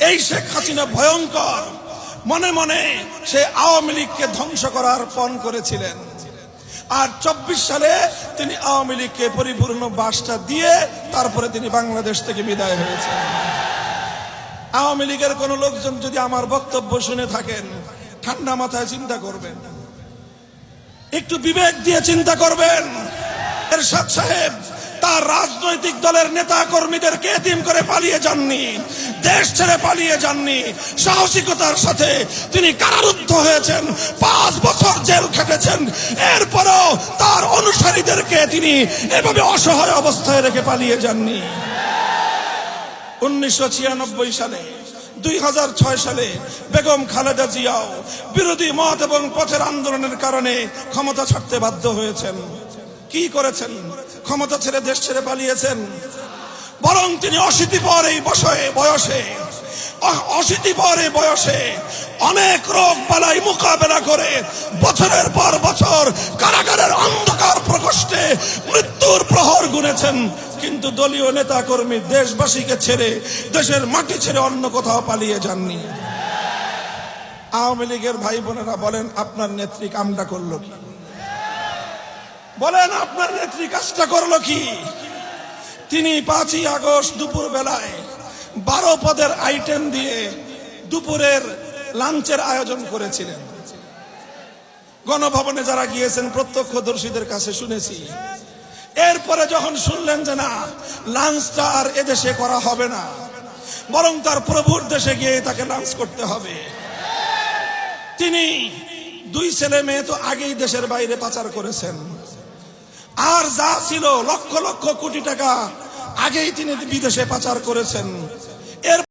এই শেখ হাসিনা ভয়ঙ্কর, মনে মনে সে আওয়ামী লীগকে ধ্বংস করার পণ করেছিলেন। আর 24 সালে তিনি আওয়ামী লীগকে পরিপূর্ণ বাসটা দিয়ে তারপরে তিনি বাংলাদেশ থেকে বিদায় হয়েছেন। আওয়ামী লীগের কোন লোকজন যদি আমার বক্তব্য শুনে থাকেন, ঠান্ডা মাথায় চিন্তা করবেন, একটু বিবেক দিয়ে চিন্তা করবেন। এরশাদ সাহেব তার রাজনৈতিক দলের নেতা কর্মীদেরকে এতিম করে পালিয়ে যাননি, দেশ ছেড়ে পালিয়ে যাননি। সাহসিকতার সাথে তিনি কারারুদ্ধ হয়েছেন, 5 বছর জেল খেটেছেন। এরপরও তার অনুসারীদেরকে তিনি এভাবে অসহায় অবস্থায় রেখে পালিয়ে যাননি। 1996 সালে, 2006 সালে বেগম খালেদা জিয়াও বিরোধী মত এবং পথের আন্দোলনের কারণে ক্ষমতা ছাড়তে বাধ্য হয়েছেন। কি করেছেন? ক্ষমতা ছেড়ে দেশ ছেড়ে পালিয়েছেন? বরং তিনি অশীতিপর বয়সে অনেক রোগ বালাই মোকাবেলা করে বছরের পর বছর কারাগারের অন্ধকার প্রকোষ্ঠে মৃত্যুর প্রহর গুনেছেন। কিন্তু দলীয় নেতা কর্মী দেশবাসীকে ছেড়ে, দেশের মাটি ছেড়ে অন্য কোথাও পালিয়ে যাননি। আওয়ামী লীগের ভাই বোনেরা বলেন, আপনার নেত্রী কামটা করলো কি? বলেন, আপনার নেত্রী কাজটা করলো কি? তিনি 5ই আগস্ট দুপুর বেলায় 12 পদের আইটেম দিয়ে দুপুরের লাঞ্চের আয়োজন করেছিলেন। গণভবনে যারা গিয়েছেন প্রত্যক্ষদর্শীদের কাছে শুনেছি। এরপরে যখন শুনলেন যে না, লাঞ্চটা আর এদেশে করা হবে না, বরং তার প্রভুর দেশে গিয়ে তাকে লাঞ্চ করতে হবে, তিনি 2 ছেলে মেয়ে তো আগেই দেশের বাইরে পাচার করেছেন। আর যা ছিল লক্ষ লক্ষ কোটি টাকা আগেই তিনি বিদেশে পাচার করেছেন। এর